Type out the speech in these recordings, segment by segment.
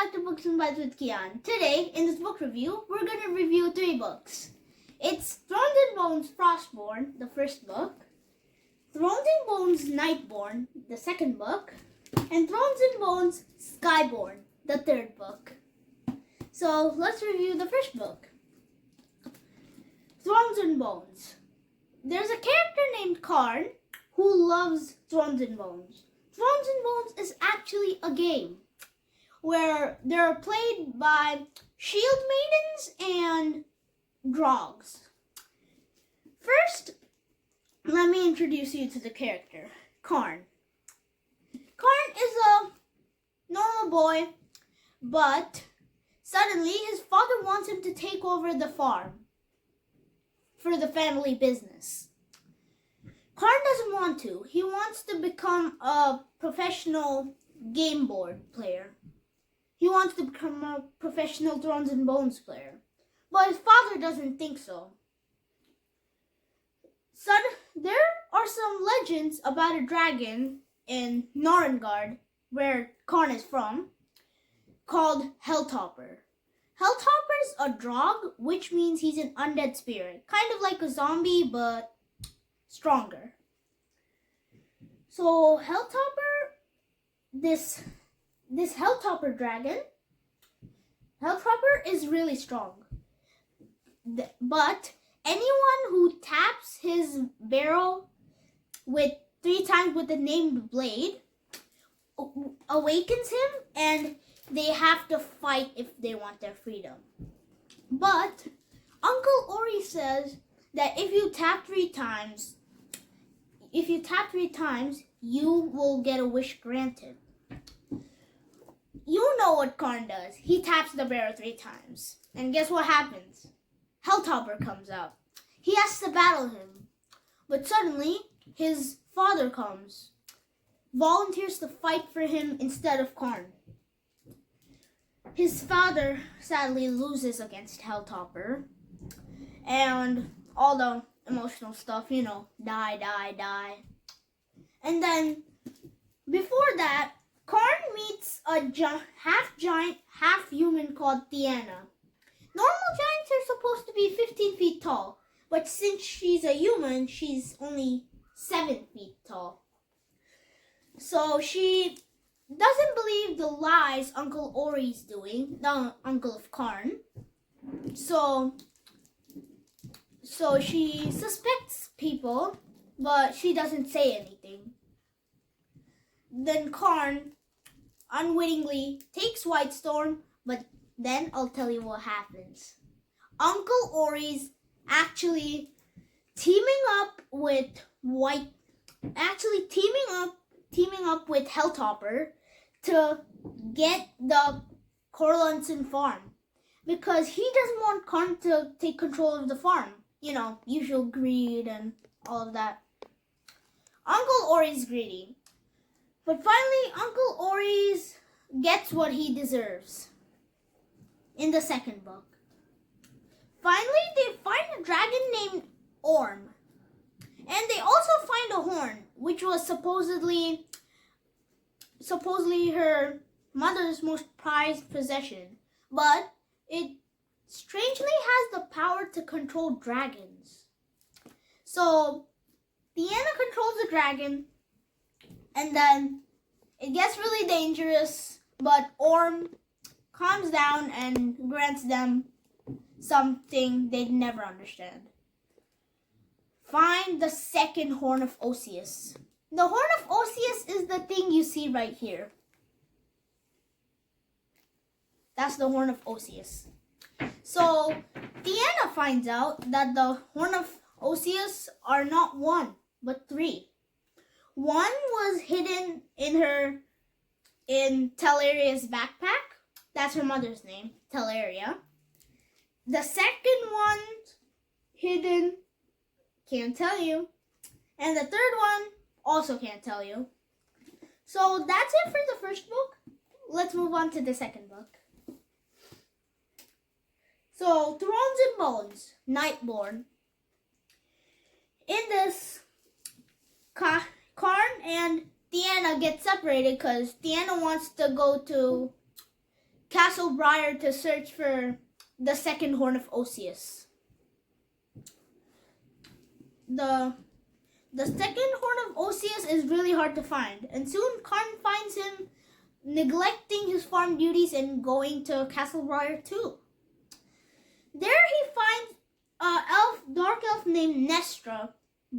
back to Books and Bites with Kian. Today, in this book review, we're going to review 3 books. It's Thrones and Bones Frostborn, the first book, Thrones and Bones Nightborn, the second book, and Thrones and Bones Skyborn, the third book. So, let's review the first book. Thrones and Bones. There's a character named Karn who loves Thrones and Bones. Thrones and Bones is actually a game where they're played by shield maidens and drogs. First, let me introduce you to the character, Karn. Karn is a normal boy, but suddenly his father wants him to take over the farm for the family business. Karn doesn't want to. He wants to become a professional game board player. He wants to become a professional Thrones and Bones player. But his father doesn't think so. There are some legends about a dragon in Norengard, where Karn is from, called Helltopper. Helltopper's a drog, which means he's an undead spirit. Kind of like a zombie, but stronger. So Helltopper, this Helltopper dragon, Helltopper is really strong. But anyone who taps his barrel with 3 times with the named blade awakens him, and they have to fight if they want their freedom. But Uncle Ori says that if you tap 3 times, you will get a wish granted. You know what Karn does. He taps the barrel 3 times. And guess what happens? Helltopper comes out. He has to battle him. But suddenly, his father comes. Volunteers to fight for him instead of Karn. His father sadly loses against Helltopper. And all the emotional stuff, die. And then, before that, Karn meets a half giant, half human called Tiana. Normal giants are supposed to be 15 feet tall, but since she's a human, she's only 7 feet tall. So she doesn't believe the lies Uncle Ori's doing, the uncle of Karn. So she suspects people, but she doesn't say anything. Then Karn unwittingly takes Whitestorm, but then I'll tell you what happens. Uncle Ori's actually teaming up with Helltopper to get the Corlunson farm, because he doesn't want Karn to take control of the farm. Usual greed and all of that. Uncle Ori's greedy. But finally, Uncle Ori's gets what he deserves in the second book. Finally, they find a dragon named Orm. And they also find a horn, which was supposedly her mother's most prized possession. But it strangely has the power to control dragons. So, Tiana controls the dragon, and then it gets really dangerous, but Orm calms down and grants them something they'd never understand. Find the second Horn of Osseous. The Horn of Osseous is the thing you see right here. That's the Horn of Osseous. So, Tiana finds out that the Horn of Osseous are not 1, but 3. One was hidden in Teleria's backpack. That's her mother's name, Teleria. The second one hidden, can't tell you. And the third one, also can't tell you. So that's it for the first book. Let's move on to the second book. So, Thrones and Bones, Nightborn. In this, Karn and Tiana get separated because Tiana wants to go to Castle Briar to search for the second horn of Osseous. The second horn of Osseous is really hard to find, and soon Karn finds him neglecting his farm duties and going to Castle Briar too. There he finds a dark elf named Nestra,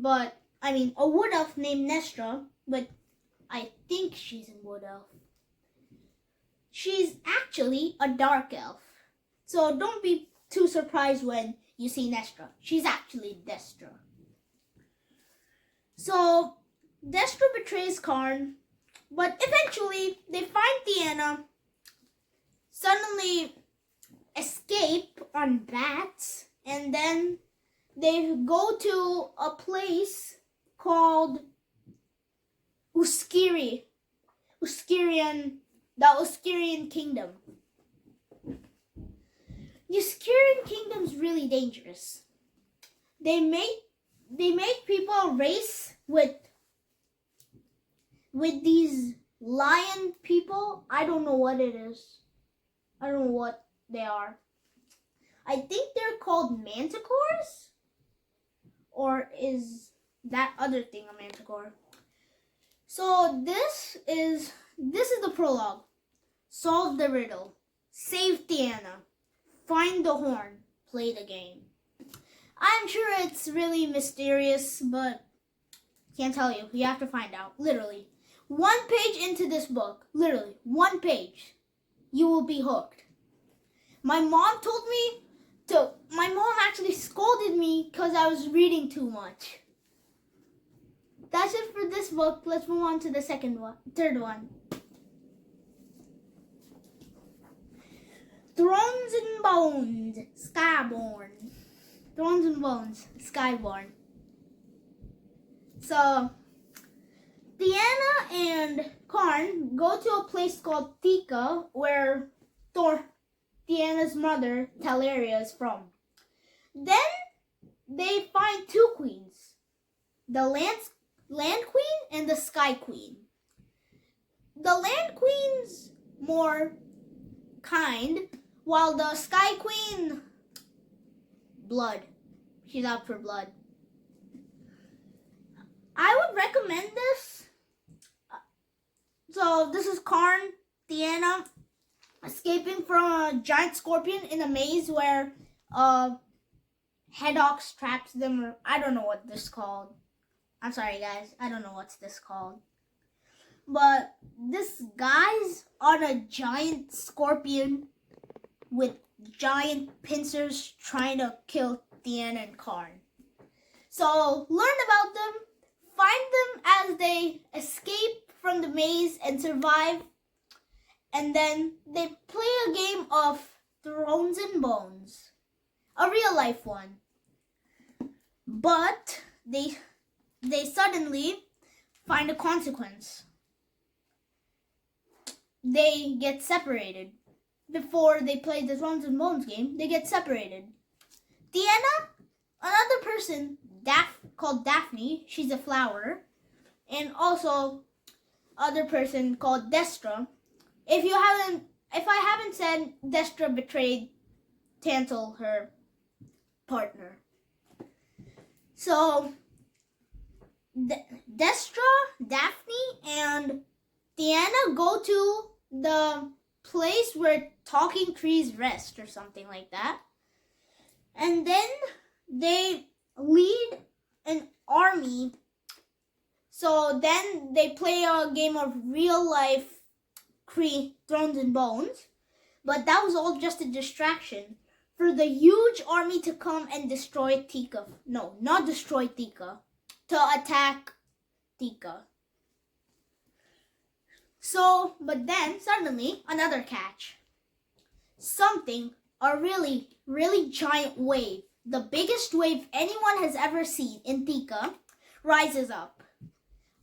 a wood elf named Nestra, but I think she's a wood elf. She's actually a dark elf, so don't be too surprised when you see Nestra. She's actually Destra. So Destra betrays Karn, but eventually they find Tiana, suddenly escape on bats, and then they go to a place called the Uskirian Kingdom. The Uskirian Kingdom's really dangerous. They make people race with these lion people. I don't know what it is. I don't know what they are. I think they're called manticores? Or is that other thing a manticore? So this is the prologue. Solve the riddle. Save Tiana. Find the horn. Play the game. I'm sure it's really mysterious, but can't tell you. You have to find out. Literally. One page into this book. Literally. One page. You will be hooked. My mom actually scolded me because I was reading too much. That's it for this book. Let's move on to the third one. Thrones and Bones, Skyborn. Thrones and Bones, Skyborn. So, Tiana and Karn go to a place called Tika, where Tiana's mother, Teleria, is from. Then they find two queens. The Land Queen and the Sky Queen. The Land Queen's more kind, while the Sky Queen, blood. She's out for blood. I would recommend this. So this is Karn, Tiana, escaping from a giant scorpion in a maze where Headox traps them, or I don't know what this is called. I'm sorry guys, I don't know what's this called. But this guy's on a giant scorpion with giant pincers trying to kill Tiana and Karn. So learn about them, find them as they escape from the maze and survive, and then they play a game of Thrones and Bones, a real life one. But they suddenly find a consequence. They get separated. Before they play the Thrones and Bones game, they get separated. Tiana, another person called Daphne, she's a flower, and also other person called Destra. If I haven't said, Destra betrayed Tantal, her partner. So Destra, Daphne, and Tiana go to the place where talking trees rest or something like that. And then they lead an army. So then they play a game of real life Thrones and Bones. But that was all just a distraction for the huge army to come and destroy Tika. No, not destroy Tika. To attack Tika. So, but then suddenly another catch. A really, really giant wave, the biggest wave anyone has ever seen in Tika, rises up.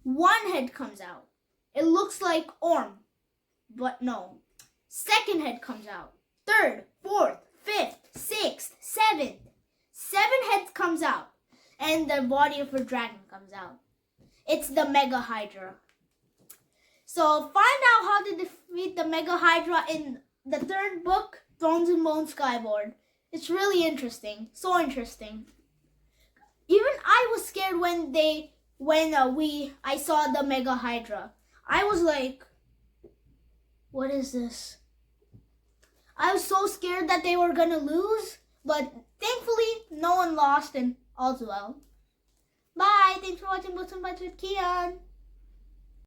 One head comes out. It looks like Orm, but no. Second head comes out. Third, fourth, fifth, sixth, seventh. 7 heads comes out. And the body of a dragon comes out. It's the Mega Hydra. So find out how to defeat the Mega Hydra in the third book, Thrones and Bones Skyboard. It's really interesting. So interesting. Even I was scared when I saw the Mega Hydra. I was like, what is this? I was so scared that they were gonna lose, but thankfully no one lost and all's well. Bye. Thanks for watching Books and Bites with Kian.